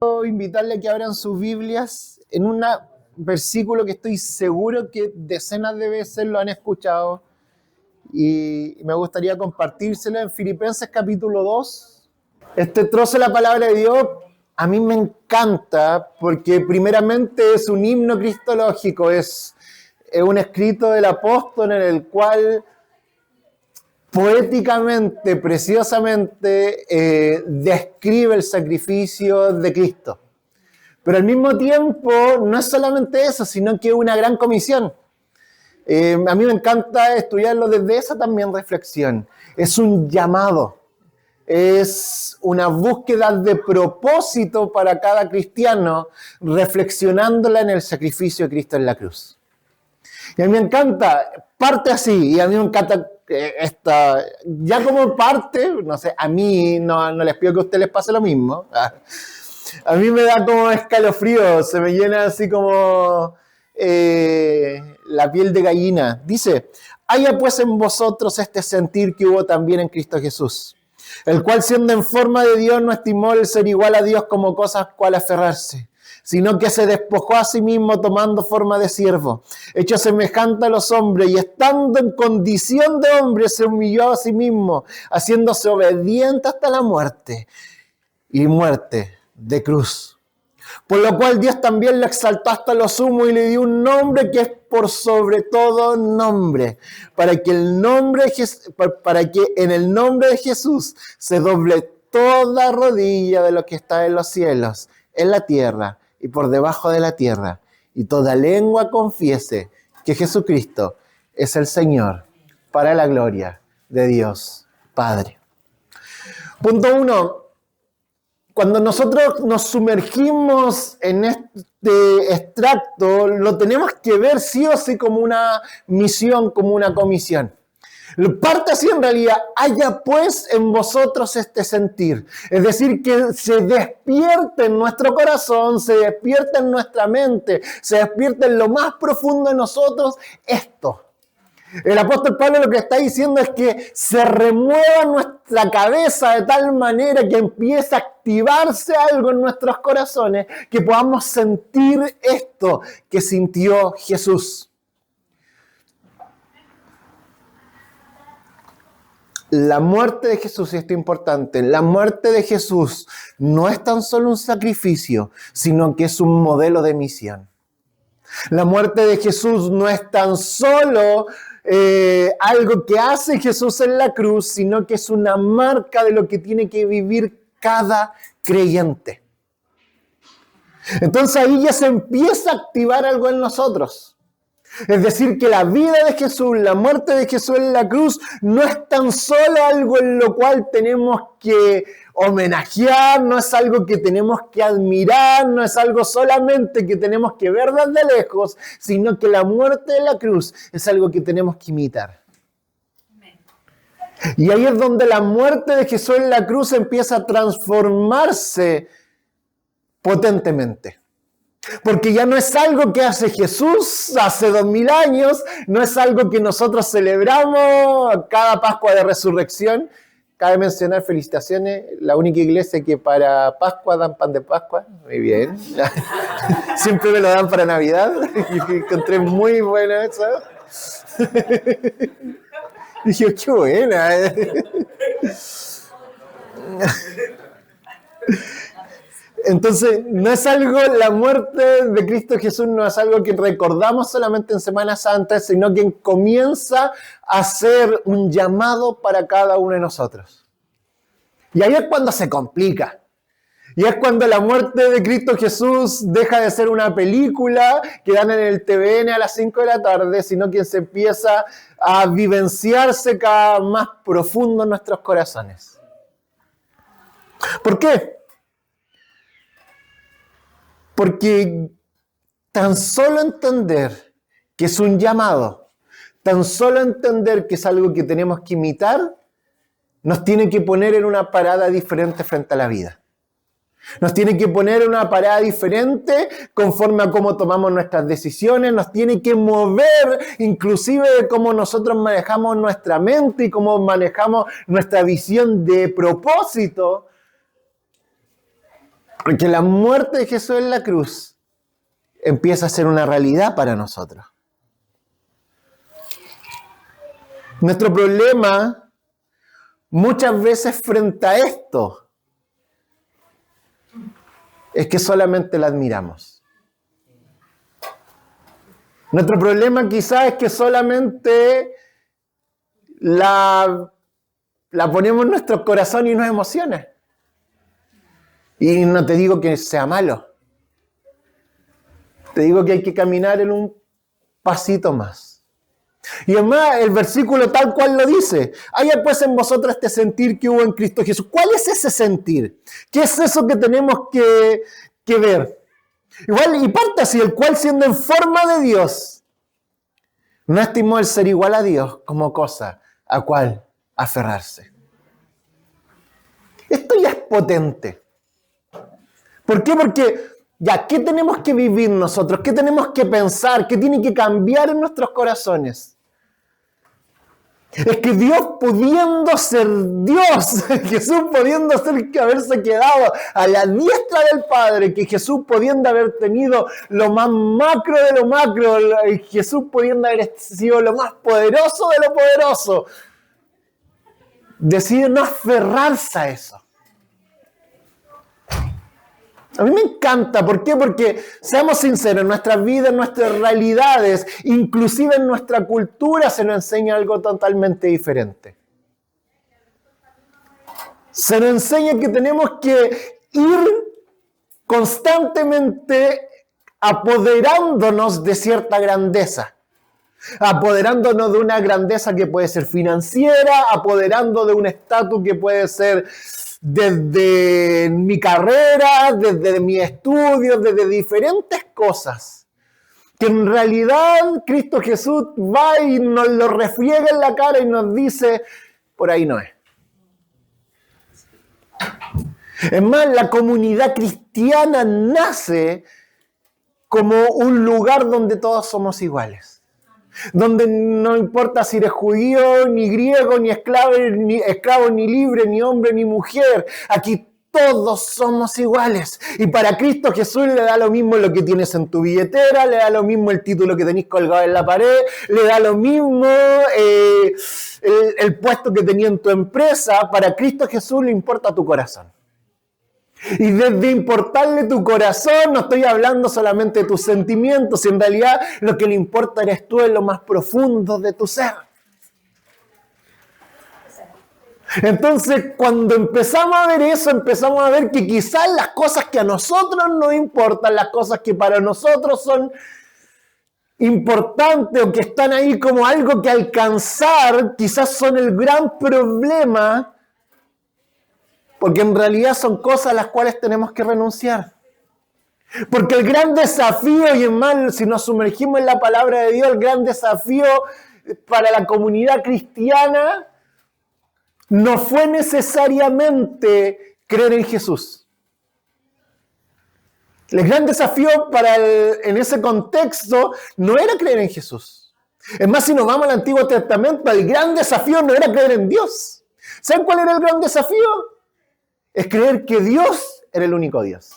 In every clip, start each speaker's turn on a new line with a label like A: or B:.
A: invitarle a que abran sus Biblias en un versículo que estoy seguro que decenas de veces lo han escuchado y me gustaría compartírselo en Filipenses capítulo 2. Este trozo de la palabra de Dios a mí me encanta porque primeramente es un himno cristológico, es un escrito del apóstol en el cual poéticamente, preciosamente, describe el sacrificio de Cristo. Pero al mismo tiempo, no es solamente eso, sino que es una gran comisión. A mí me encanta estudiarlo desde esa también reflexión. Es un llamado, es una búsqueda de propósito para cada cristiano, reflexionándola en el sacrificio de Cristo en la cruz. Y a mí me encanta, parte así, y a mí me encanta esta, ya como parte, no sé, a mí no les pido que a ustedes les pase lo mismo. A mí me da como escalofrío, se me llena así como la piel de gallina. Dice, haya pues en vosotros este sentir que hubo también en Cristo Jesús, el cual siendo en forma de Dios no estimó el ser igual a Dios como cosas cual aferrarse, sino que se despojó a sí mismo tomando forma de siervo, hecho semejante a los hombres, y estando en condición de hombre se humilló a sí mismo, haciéndose obediente hasta la muerte, y muerte de cruz. Por lo cual Dios también le exaltó hasta lo sumo y le dio un nombre que es por sobre todo nombre, para que en el nombre de Jesús se doble toda rodilla de lo que está en los cielos, en la tierra y por debajo de la tierra, y toda lengua confiese que Jesucristo es el Señor, para la gloria de Dios Padre. Punto 1. Cuando nosotros nos sumergimos en este extracto, lo tenemos que ver sí o sí como una misión, como una comisión. Parte así en realidad, haya pues en vosotros este sentir. Es decir, que se despierte en nuestro corazón, se despierte en nuestra mente, se despierte en lo más profundo de nosotros esto. El apóstol Pablo lo que está diciendo es que se remueva nuestra cabeza de tal manera que empiece a activarse algo en nuestros corazones, que podamos sentir esto que sintió Jesús. La muerte de Jesús, y esto es importante, la muerte de Jesús no es tan solo un sacrificio, sino que es un modelo de misión. La muerte de Jesús no es tan solo algo que hace Jesús en la cruz, sino que es una marca de lo que tiene que vivir cada creyente. Entonces ahí ya se empieza a activar algo en nosotros. Es decir, que la vida de Jesús, la muerte de Jesús en la cruz, no es tan solo algo en lo cual tenemos que homenajear, no es algo que tenemos que admirar, no es algo solamente que tenemos que ver desde lejos, sino que la muerte de la cruz es algo que tenemos que imitar. Y ahí es donde la muerte de Jesús en la cruz empieza a transformarse potentemente. Porque ya no es algo que hace Jesús hace 2000 años, no es algo que nosotros celebramos cada Pascua de Resurrección. Cabe mencionar, felicitaciones, la única iglesia que para Pascua dan pan de Pascua. Muy bien. Siempre me lo dan para Navidad. Y encontré muy bueno eso. Dije, qué buena. Entonces, no es algo, la muerte de Cristo Jesús no es algo que recordamos solamente en Semana Santa, sino que comienza a ser un llamado para cada uno de nosotros. Y ahí es cuando se complica. Y es cuando la muerte de Cristo Jesús deja de ser una película que dan en el TVN a las 5 de la tarde, sino que se empieza a vivenciarse cada más profundo en nuestros corazones. ¿Por qué? Porque tan solo entender que es un llamado, tan solo entender que es algo que tenemos que imitar, nos tiene que poner en una parada diferente frente a la vida. Nos tiene que poner en una parada diferente conforme a cómo tomamos nuestras decisiones, nos tiene que mover inclusive de cómo nosotros manejamos nuestra mente y cómo manejamos nuestra visión de propósito. Porque la muerte de Jesús en la cruz empieza a ser una realidad para nosotros. Nuestro problema muchas veces frente a esto es que solamente la admiramos. Nuestro problema quizás es que solamente la ponemos en nuestro corazón y nos emociona. Y no te digo que sea malo. Te digo que hay que caminar en un pasito más. Y además el versículo tal cual lo dice. Haya pues en vosotros este sentir que hubo en Cristo Jesús. ¿Cuál es ese sentir? ¿Qué es eso que tenemos que ver? Igual, y parte así, el cual siendo en forma de Dios, no estimó el ser igual a Dios como cosa a cual aferrarse. Esto ya es potente. ¿Por qué? Porque ya, ¿qué tenemos que vivir nosotros? ¿Qué tenemos que pensar? ¿Qué tiene que cambiar en nuestros corazones? Es que Dios pudiendo ser Dios, Jesús pudiendo haberse quedado a la diestra del Padre, que Jesús pudiendo haber tenido lo más macro de lo macro, Jesús pudiendo haber sido lo más poderoso de lo poderoso, decide no aferrarse a eso. A mí me encanta, ¿por qué? Porque, seamos sinceros, en nuestras vidas, en nuestras realidades, inclusive en nuestra cultura, se nos enseña algo totalmente diferente. Se nos enseña que tenemos que ir constantemente apoderándonos de cierta grandeza. Apoderándonos de una grandeza que puede ser financiera, apoderando de un estatus que puede ser desde mi carrera, desde mis estudios, desde diferentes cosas. Que en realidad Cristo Jesús va y nos lo refriega en la cara y nos dice, por ahí no es. Es más, la comunidad cristiana nace como un lugar donde todos somos iguales. Donde no importa si eres judío, ni griego, ni esclavo, ni libre, ni hombre, ni mujer. Aquí todos somos iguales. Y para Cristo Jesús le da lo mismo lo que tienes en tu billetera, le da lo mismo el título que tenés colgado en la pared, le da lo mismo el puesto que tenías en tu empresa. Para Cristo Jesús le importa tu corazón. Y desde importarle tu corazón, no estoy hablando solamente de tus sentimientos, en realidad lo que le importa eres tú en lo más profundo de tu ser. Entonces, cuando empezamos a ver eso, empezamos a ver que quizás las cosas que a nosotros nos importan, las cosas que para nosotros son importantes o que están ahí como algo que alcanzar, quizás son el gran problema. Porque en realidad son cosas a las cuales tenemos que renunciar. Porque el gran desafío, y en más, si nos sumergimos en la palabra de Dios, el gran desafío para la comunidad cristiana no fue necesariamente creer en Jesús. El gran desafío en ese contexto no era creer en Jesús. Es más, si nos vamos al Antiguo Testamento, el gran desafío no era creer en Dios. ¿Saben cuál era el gran desafío? Es creer que Dios era el único Dios.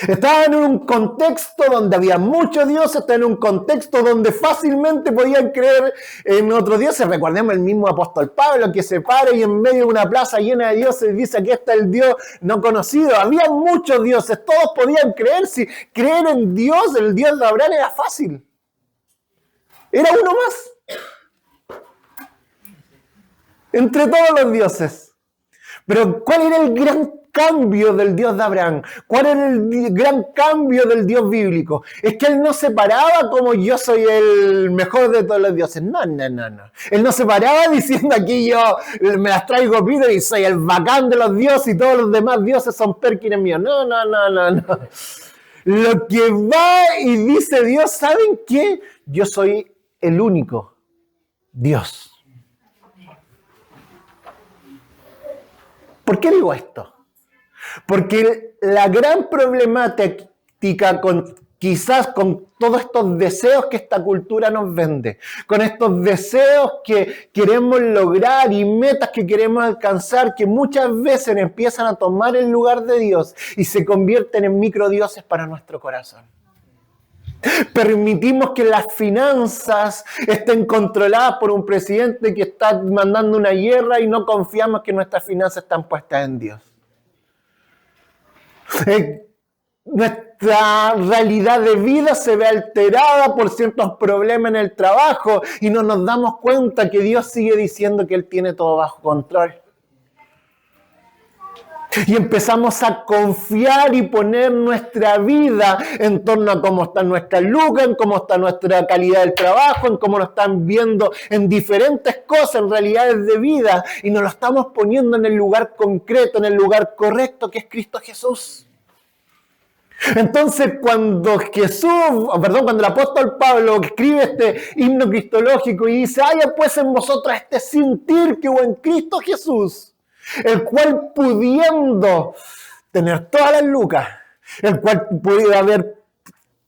A: Estaban en un contexto donde había muchos dioses, estaban en un contexto donde fácilmente podían creer en otros dioses. Recordemos el mismo apóstol Pablo que se para y en medio de una plaza llena de dioses dice que este es el Dios no conocido. Había muchos dioses, todos podían creer. Si creer en Dios, el Dios de Abraham, era fácil. Era uno más. Entre todos los dioses. Pero ¿cuál era el gran cambio del Dios de Abraham? ¿Cuál era el gran cambio del Dios bíblico? Es que Él no se paraba como yo soy el mejor de todos los dioses. No. Él no se paraba diciendo aquí yo me las traigo Peter y soy el bacán de los dioses y todos los demás dioses son perkines míos. No. Lo que va y dice Dios, ¿saben qué? Yo soy el único Dios. ¿Por qué digo esto? Porque la gran problemática quizás con todos estos deseos que esta cultura nos vende, con estos deseos que queremos lograr y metas que queremos alcanzar, que muchas veces empiezan a tomar el lugar de Dios y se convierten en microdioses para nuestro corazón. Permitimos que las finanzas estén controladas por un presidente que está mandando una guerra y no confiamos que nuestras finanzas están puestas en Dios. Nuestra realidad de vida se ve alterada por ciertos problemas en el trabajo y no nos damos cuenta que Dios sigue diciendo que Él tiene todo bajo control. Y empezamos a confiar y poner nuestra vida en torno a cómo está nuestra lucas, en cómo está nuestra calidad del trabajo, en cómo nos están viendo en diferentes cosas, en realidades de vida, y nos lo estamos poniendo en el lugar concreto, en el lugar correcto, que es Cristo Jesús. Entonces, cuando el apóstol Pablo escribe este himno cristológico y dice, haya pues en vosotros este sentir que hubo en Cristo Jesús, el cual pudiendo tener todas las lucas, el cual pudiera haber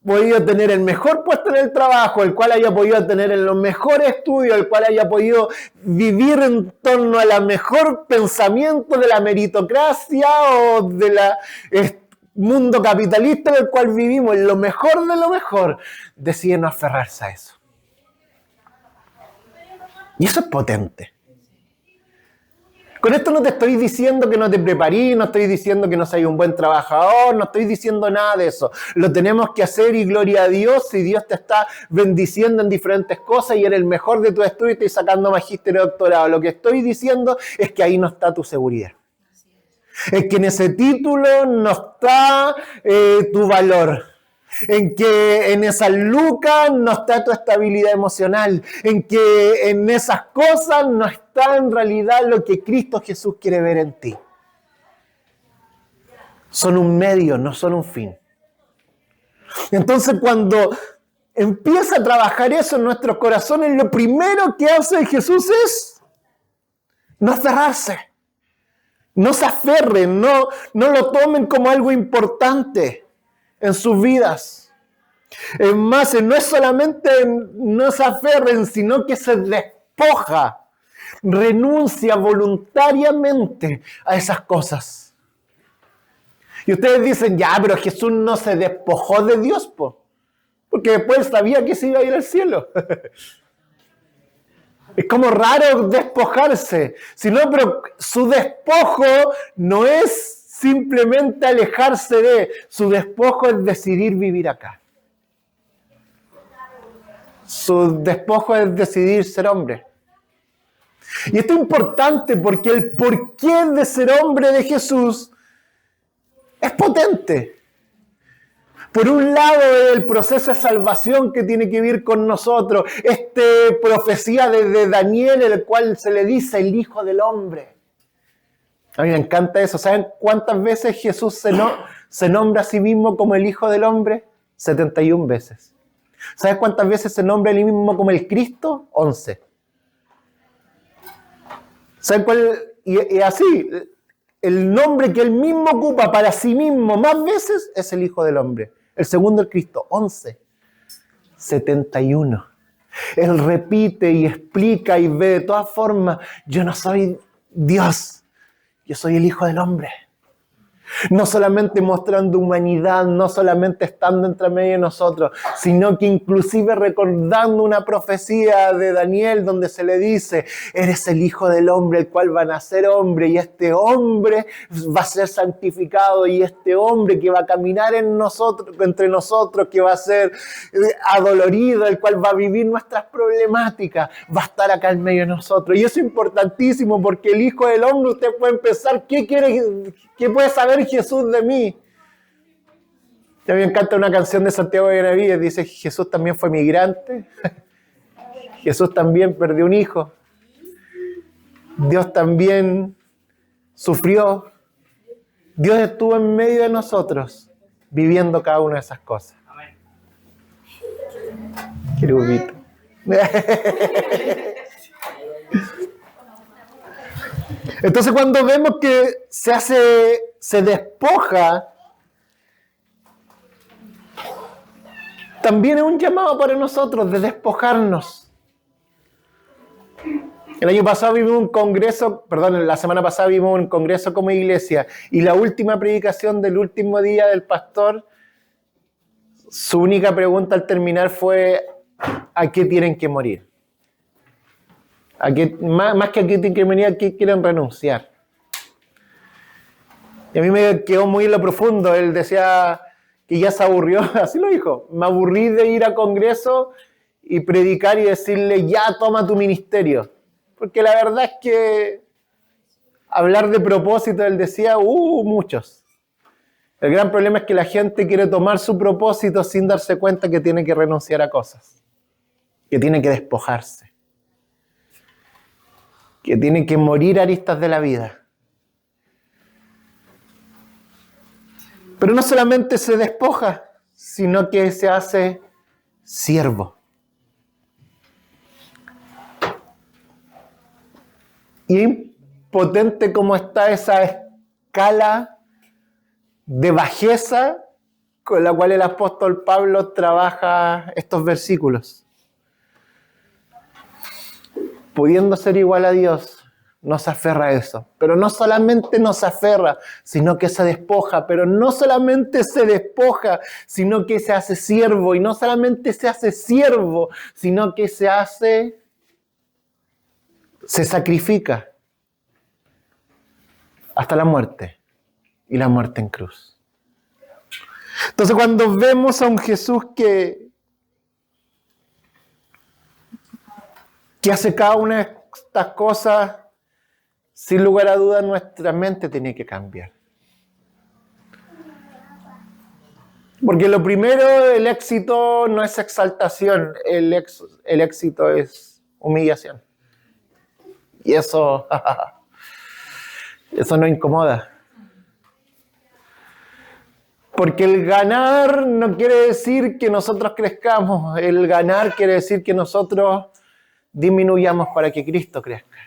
A: podido tener el mejor puesto en el trabajo, el cual haya podido tener en los mejores estudios, el cual haya podido vivir en torno a la mejor pensamiento de la meritocracia o de la mundo capitalista en el cual vivimos, en lo mejor de lo mejor, decide no aferrarse a eso. Y eso es potente. Con esto no te estoy diciendo que no te preparís, no estoy diciendo que no seas un buen trabajador, no estoy diciendo nada de eso. Lo tenemos que hacer y gloria a Dios si Dios te está bendiciendo en diferentes cosas y eres el mejor de tu estudio y estás sacando magíster y doctorado. Lo que estoy diciendo es que ahí no está tu seguridad. Es que en ese título no está tu valor. En que en esas lucas no está tu estabilidad emocional, en que en esas cosas no está en realidad lo que Cristo Jesús quiere ver en ti. Son un medio, no son un fin. Entonces, cuando empieza a trabajar eso en nuestros corazones, lo primero que hace Jesús es no aferrarse. No se aferren, no lo tomen como algo importante en sus vidas. Es más, no es solamente no se aferren, sino que se despoja, renuncia voluntariamente a esas cosas. Y ustedes dicen, ya, pero Jesús no se despojó de Dios, porque después sabía que se iba a ir al cielo. Es como raro despojarse, pero su despojo no es simplemente alejarse de, su despojo es decidir vivir acá. Su despojo es decidir ser hombre. Y esto es importante porque el porqué de ser hombre de Jesús es potente. Por un lado, el proceso de salvación que tiene que ver con nosotros, esta profecía de Daniel, en el cual se le dice el Hijo del Hombre. A mí me encanta eso. ¿Saben cuántas veces Jesús se nombra a sí mismo como el Hijo del Hombre? 71 veces. ¿Sabes cuántas veces se nombra a él mismo como el Cristo? 11. ¿Saben cuál? Y así, el nombre que él mismo ocupa para sí mismo más veces es el Hijo del Hombre. El segundo, el Cristo, 11. 71. Él repite y explica y ve de todas formas, yo no soy Dios, yo soy el Hijo del Hombre. No solamente mostrando humanidad, no solamente estando entre medio de nosotros, sino que inclusive recordando una profecía de Daniel donde se le dice, eres el Hijo del Hombre, el cual va a nacer hombre, y este hombre va a ser santificado, y este hombre que va a caminar entre nosotros, que va a ser adolorido, el cual va a vivir nuestras problemáticas, va a estar acá en medio de nosotros. Y eso es importantísimo porque el Hijo del Hombre, usted puede empezar, ¿qué puede saber Jesús de mí? A mí me encanta una canción de Santiago de Benavides, dice, Jesús también fue migrante, Jesús también perdió un hijo, Dios también sufrió, Dios estuvo en medio de nosotros, viviendo cada una de esas cosas. Querubito. Entonces, cuando vemos que se despoja, también es un llamado para nosotros de despojarnos. El año pasado vimos un congreso, la semana pasada vimos un congreso como iglesia, y la última predicación del último día del pastor, su única pregunta al terminar fue: ¿a qué tienen que morir? Más que a qué tienen que morir, ¿a qué quieren renunciar? Y a mí me quedó muy en lo profundo. Él decía que ya se aburrió, así lo dijo: me aburrí de ir a congreso y predicar y decirle, ya toma tu ministerio. Porque la verdad es que hablar de propósito, él decía, muchos. El gran problema es que la gente quiere tomar su propósito sin darse cuenta que tiene que renunciar a cosas, que tiene que despojarse, que tiene que morir aristas de la vida. Pero no solamente se despoja, sino que se hace siervo. Y es impotente cómo está esa escala de bajeza con la cual el apóstol Pablo trabaja estos versículos. Pudiendo ser igual a Dios, no se aferra a eso. Pero no solamente no se aferra, sino que se despoja. Pero no solamente se despoja, sino que se hace siervo. Y no solamente se hace siervo, sino que se sacrifica hasta la muerte. Y la muerte en cruz. Entonces, cuando vemos a un Jesús que hace cada una de estas cosas, sin lugar a dudas, nuestra mente tiene que cambiar. Porque lo primero, el éxito no es exaltación, el éxito es humillación. Y eso nos incomoda. Porque el ganar no quiere decir que nosotros crezcamos, el ganar quiere decir que nosotros disminuyamos para que Cristo crezca.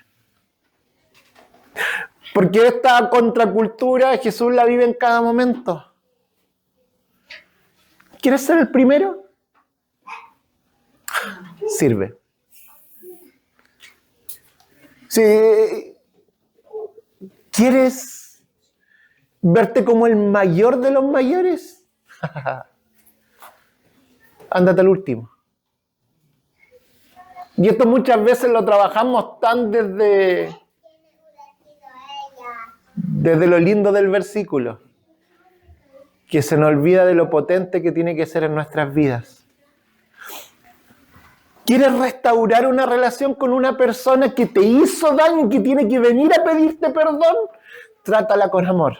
A: Porque esta contracultura Jesús la vive en cada momento. ¿Quieres ser el primero? Sirve. Si quieres verte como el mayor de los mayores, ándate al último. Y esto muchas veces lo trabajamos tan desde lo lindo del versículo, que se nos olvida de lo potente que tiene que ser en nuestras vidas. ¿Quieres restaurar una relación con una persona que te hizo daño y que tiene que venir a pedirte perdón? Trátala con amor.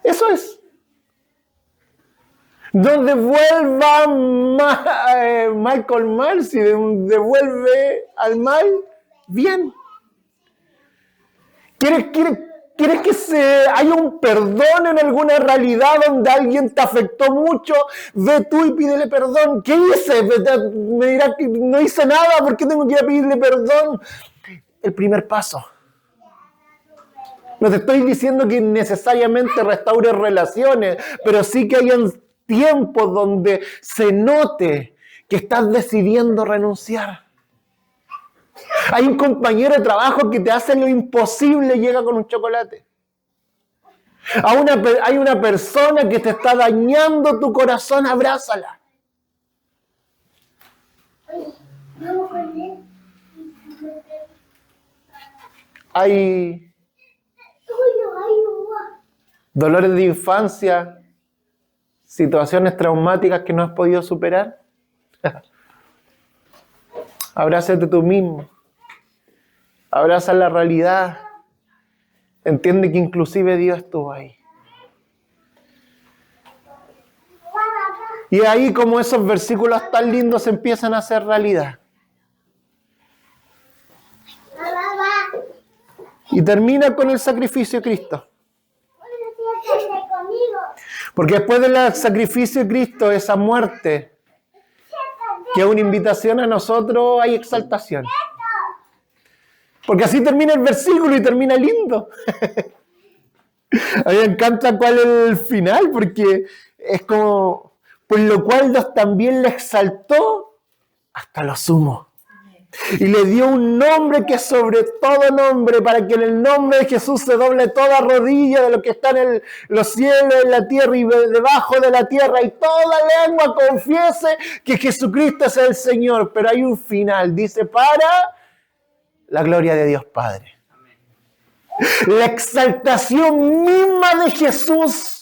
A: Eso es. No devuelva mal con mal, si devuelve al mal, bien. ¿Quieres que haya un perdón en alguna realidad donde alguien te afectó mucho? Ve tú y pídele perdón. ¿Qué hice? Me dirá que no hice nada, ¿por qué tengo que ir a pedirle perdón? El primer paso. No te estoy diciendo que necesariamente restaures relaciones, pero sí que hayan tiempos donde se note que estás decidiendo renunciar. Hay un compañero de trabajo que te hace lo imposible y llega con un chocolate. Hay una persona que te está dañando tu corazón, abrázala. Hay dolores de infancia, situaciones traumáticas que no has podido superar. Abrázate tú mismo. Abraza la realidad. Entiende que inclusive Dios estuvo ahí. Y ahí como esos versículos tan lindos empiezan a hacer realidad. Y termina con el sacrificio de Cristo. Porque después del sacrificio de Cristo, esa muerte, que es una invitación a nosotros, hay exaltación. Porque así termina el versículo y termina lindo. A mí me encanta cuál es el final, porque es como, por lo cual Dios también le exaltó hasta lo sumo. Y le dio un nombre que es sobre todo nombre, para que en el nombre de Jesús se doble toda rodilla de lo que está en los cielos, en la tierra y debajo de la tierra, y toda lengua confiese que Jesucristo es el Señor. Pero hay un final, dice, para la gloria de Dios Padre. La exaltación misma de Jesús.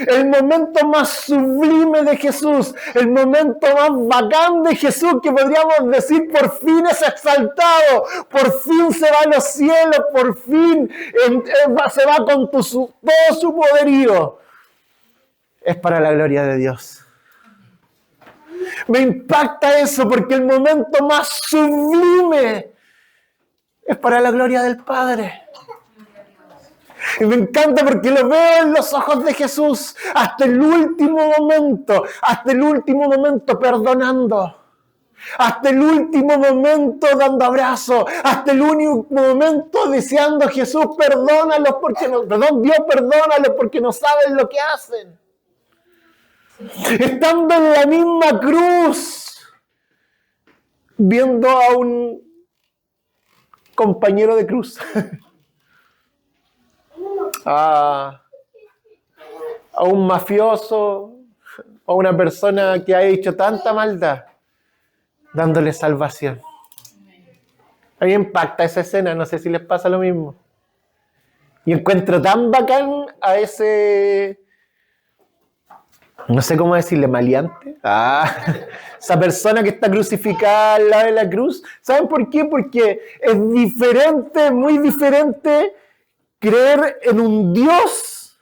A: El momento más sublime de Jesús, el momento más bacán de Jesús, que podríamos decir por fin es exaltado, por fin se va a los cielos, por fin se va con todo su poderío. Es para la gloria de Dios. Me impacta eso porque el momento más sublime es para la gloria del Padre. Y me encanta porque lo veo en los ojos de Jesús hasta el último momento perdonando, hasta el último momento dando abrazos, hasta el último momento deseando Jesús, perdónalos porque Dios perdónalos porque no saben lo que hacen. Estando en la misma cruz, viendo a un compañero de cruz. A un mafioso, a una persona que ha hecho tanta maldad, dándole salvación. A mí me impacta esa escena, no sé si les pasa lo mismo. Y encuentro tan bacán a ese, no sé cómo decirle, maleante. Esa persona que está crucificada al lado de la cruz. ¿Saben por qué? Porque es diferente, muy diferente, creer en un Dios,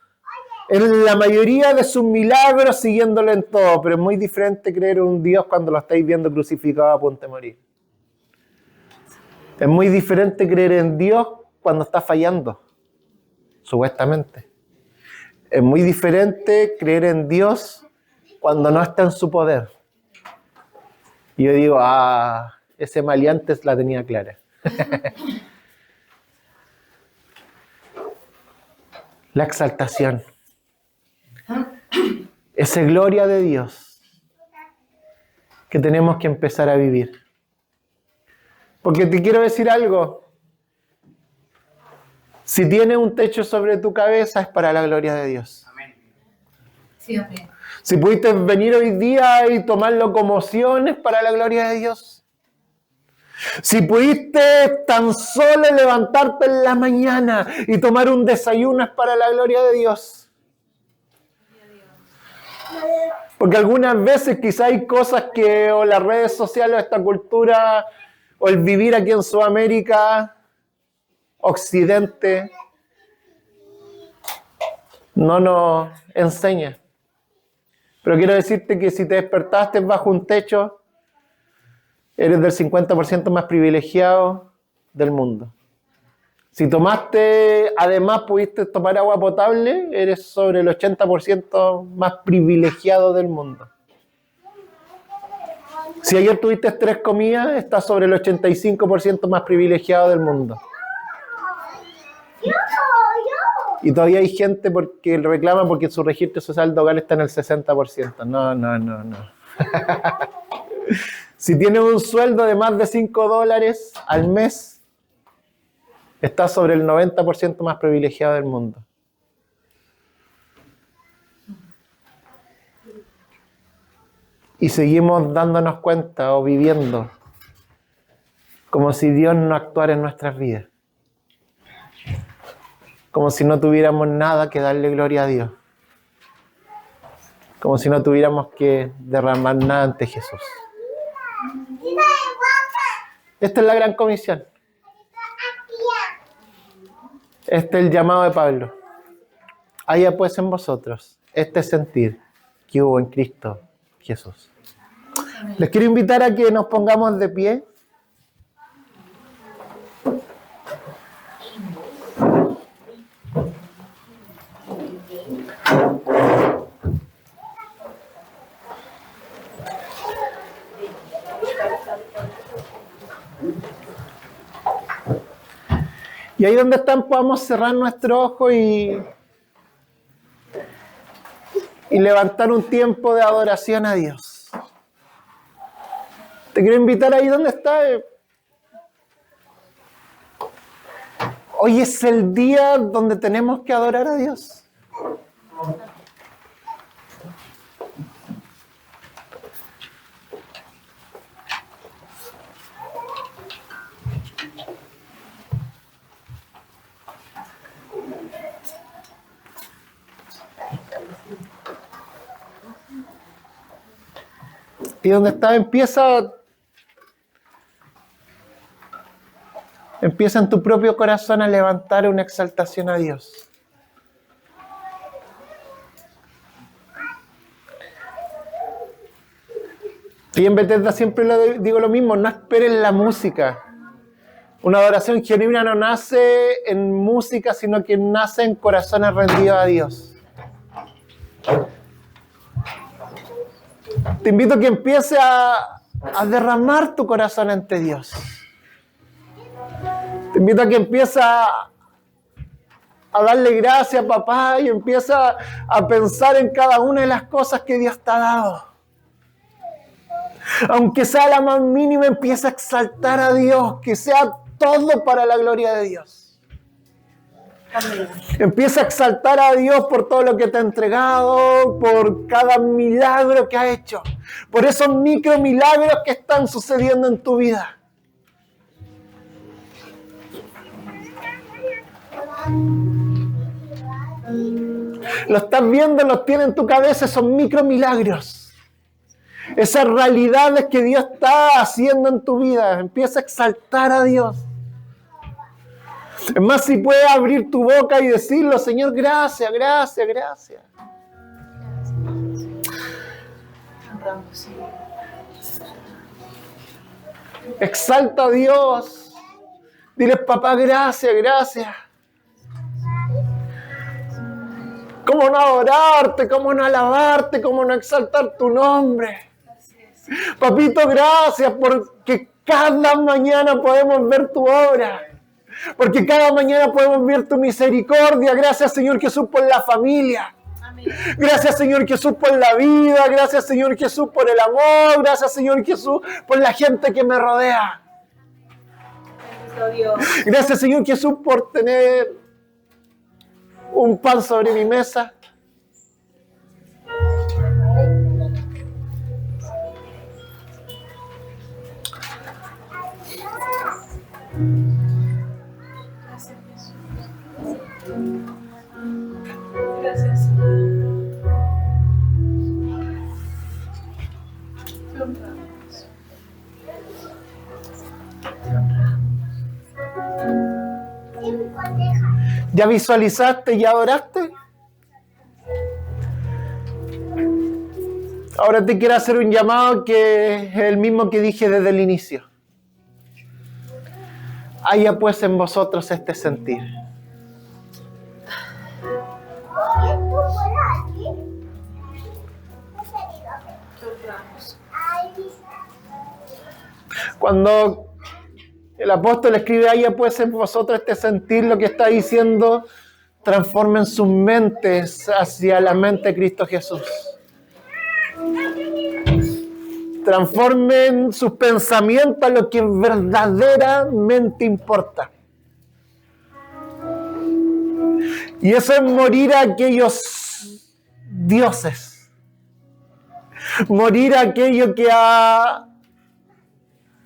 A: en la mayoría de sus milagros, siguiéndolo en todo, pero es muy diferente creer en un Dios cuando lo estáis viendo crucificado a punto de morir. Es muy diferente creer en Dios cuando está fallando, supuestamente. Es muy diferente creer en Dios cuando no está en su poder. Y yo digo, ese maleante la tenía clara. La exaltación. Esa gloria de Dios que tenemos que empezar a vivir. Porque te quiero decir algo. Si tienes un techo sobre tu cabeza es para la gloria de Dios.
B: Amén. Sí, amén.
A: Si pudiste venir hoy día y tomar locomoción es para la gloria de Dios. Si pudiste tan solo levantarte en la mañana y tomar un desayuno es para la gloria de Dios. Porque algunas veces quizá hay cosas que o las redes sociales o esta cultura o el vivir aquí en Sudamérica, Occidente, no nos enseña. Pero quiero decirte que si te despertaste bajo un techo, eres del 50% más privilegiado del mundo. Si tomaste, además pudiste tomar agua potable, eres sobre el 80% más privilegiado del mundo. Si ayer tuviste 3 comidas, estás sobre el 85% más privilegiado del mundo. Y todavía hay gente que reclama porque su registro social de hogar está en el 60%. No. Si tienes un sueldo de más de $5 al mes, estás sobre el 90% más privilegiado del mundo. Y seguimos dándonos cuenta o viviendo como si Dios no actuara en nuestras vidas. Como si no tuviéramos nada que darle gloria a Dios. Como si no tuviéramos que derramar nada ante Jesús. Esta es la gran comisión. Este es el llamado de Pablo. Haya pues en vosotros este sentir que hubo en Cristo Jesús. Les quiero invitar a que nos pongamos de pie. Y ahí donde están podamos cerrar nuestro ojo y y levantar un tiempo de adoración a Dios. Te quiero invitar ahí donde estás. Hoy es el día donde tenemos que adorar a Dios. Y donde está, empieza en tu propio corazón a levantar una exaltación a Dios. Y en Bethesda siempre digo lo mismo, no esperen la música. Una adoración genuina no nace en música, sino que nace en corazones rendidos a Dios. Te invito a que empieces a derramar tu corazón ante Dios. Te invito a que empieces a darle gracias, papá, y empieza a pensar en cada una de las cosas que Dios te ha dado. Aunque sea la más mínima, empieza a exaltar a Dios, que sea todo para la gloria de Dios. Amén. Empieza a exaltar a Dios por todo lo que te ha entregado, por cada milagro que ha hecho, por esos micro milagros que están sucediendo en tu vida. Lo estás viendo, los tienes en tu cabeza, esos micro milagros. Esas realidades que Dios está haciendo en tu vida. Empieza a exaltar a Dios. Es más, si puedes abrir tu boca y decirlo, Señor, gracias, gracias, gracias. Exalta a Dios. Dile, papá, gracias, gracias. ¿Cómo no adorarte? ¿Cómo no alabarte? ¿Cómo no exaltar tu nombre? Papito, gracias porque cada mañana podemos ver tu obra. Porque cada mañana podemos ver tu misericordia. Gracias, Señor Jesús, por la familia. Amén. Gracias, Señor Jesús, por la vida. Gracias, Señor Jesús, por el amor. Gracias, Señor Jesús, por la gente que me rodea. Gracias, Señor Jesús, por tener un pan sobre mi mesa.
B: Gracias. Te honramos. Te honramos.
A: ¿Ya visualizaste? ¿Ya adoraste? Ahora te quiero hacer un llamado que es el mismo que dije desde el inicio. Haya pues en vosotros este sentir. Cuando el apóstol escribe, haya pues en vosotros este sentir, lo que está diciendo, transformen sus mentes hacia la mente de Cristo Jesús. Transformen sus pensamientos a lo que verdaderamente importa. Y eso es morir a aquellos dioses. Morir a aquello que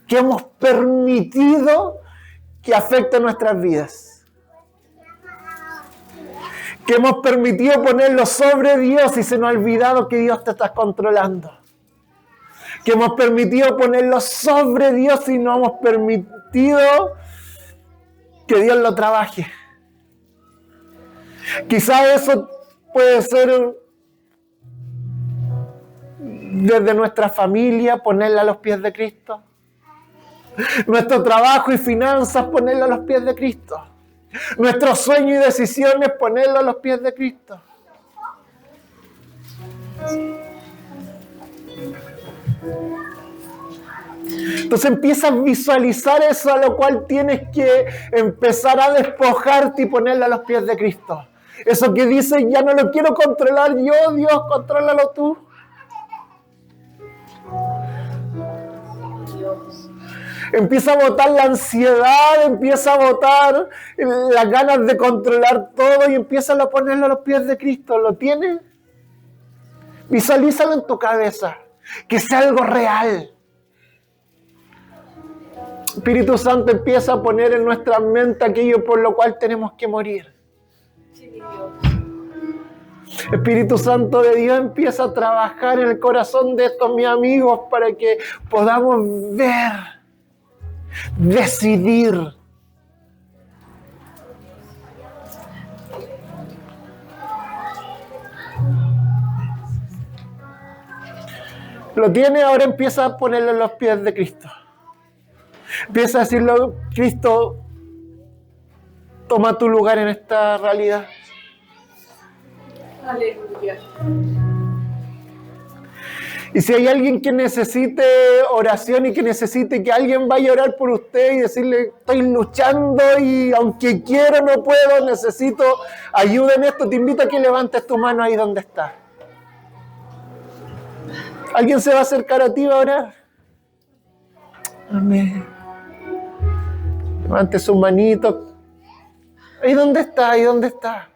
A: hemos permitido que afecte nuestras vidas. Que hemos permitido ponerlo sobre Dios y se nos ha olvidado que Dios te está controlando. Que hemos permitido ponerlo sobre Dios y no hemos permitido que Dios lo trabaje. Quizás eso puede ser desde nuestra familia, ponerla a los pies de Cristo. Nuestro trabajo y finanzas, ponerlo a los pies de Cristo. Nuestros sueños y decisiones, ponerlo a los pies de Cristo. Entonces empiezas a visualizar eso, a lo cual tienes que empezar a despojarte y ponerlo a los pies de Cristo. Eso que dices, ya no lo quiero controlar yo, Dios, contrólalo tú. Empieza a botar la ansiedad, empieza a botar las ganas de controlar todo y empieza a ponerlo a los pies de Cristo. ¿Lo tienes? Visualízalo en tu cabeza, que sea algo real. Espíritu Santo empieza a poner en nuestra mente aquello por lo cual tenemos que morir. Espíritu Santo de Dios empieza a trabajar en el corazón de estos mis amigos para que podamos ver, decidir. Lo tiene, ahora empieza a ponerlo en los pies de Cristo. Empieza a decirlo, Cristo, toma tu lugar en esta realidad.
B: Aleluya.
A: Y si hay alguien que necesite oración y que necesite que alguien vaya a orar por usted y decirle, estoy luchando y aunque quiero no puedo, necesito ayuda en esto, te invito a que levantes tu mano ahí donde estás. ¿Alguien se va a acercar a ti a orar? Amén. Levante su manito. Ahí donde está, ahí donde está.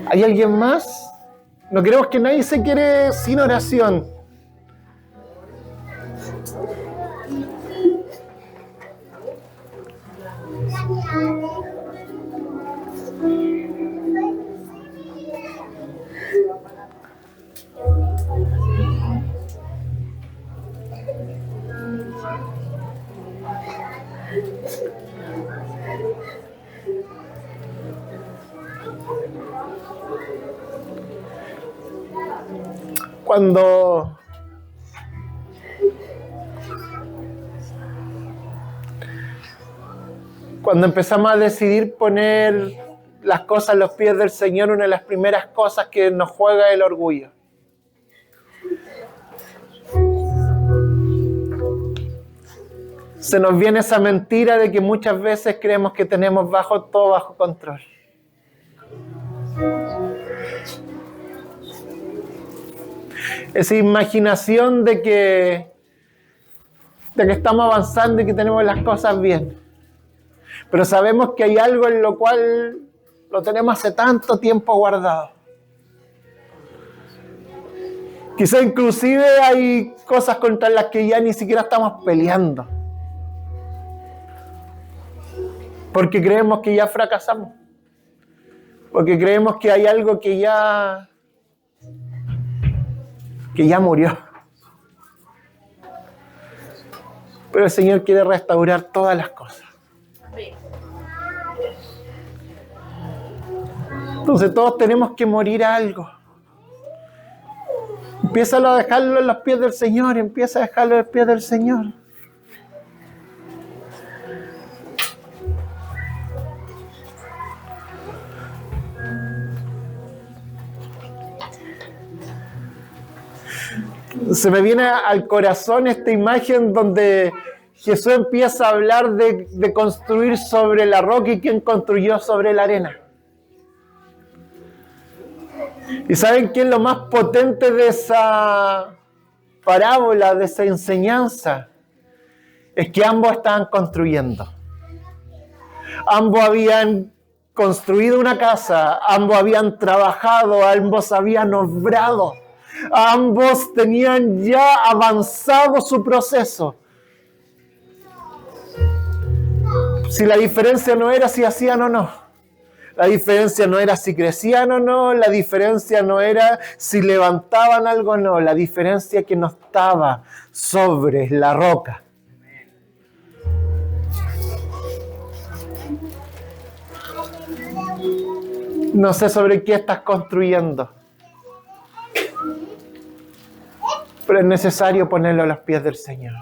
A: ¿Hay alguien más? No queremos que nadie se quede sin oración. Cuando empezamos a decidir poner las cosas a los pies del Señor, una de las primeras cosas que nos juega es el orgullo. Se nos viene esa mentira de que muchas veces creemos que tenemos todo bajo control. Esa imaginación de que estamos avanzando y que tenemos las cosas bien. Pero sabemos que hay algo en lo cual lo tenemos hace tanto tiempo guardado. Quizá inclusive hay cosas contra las que ya ni siquiera estamos peleando. Porque creemos que ya fracasamos. Porque creemos que hay algo que ya murió. Pero el Señor quiere restaurar todas las cosas. Entonces todos tenemos que morir a algo. Empieza a dejarlo en los pies del Señor, empieza a dejarlo en los pies del Señor. Se me viene al corazón esta imagen donde Jesús empieza a hablar de construir sobre la roca y quién construyó sobre la arena. ¿Y saben qué es lo más potente de esa parábola, de esa enseñanza? Es que ambos estaban construyendo. Ambos habían construido una casa, ambos habían trabajado, ambos habían obrado, ambos tenían ya avanzado su proceso. Si la diferencia no era si hacían o no. La diferencia no era si crecían o no, la diferencia no era si levantaban algo o no, la diferencia que no estaba sobre la roca. No sé sobre qué estás construyendo, pero es necesario ponerlo a los pies del Señor.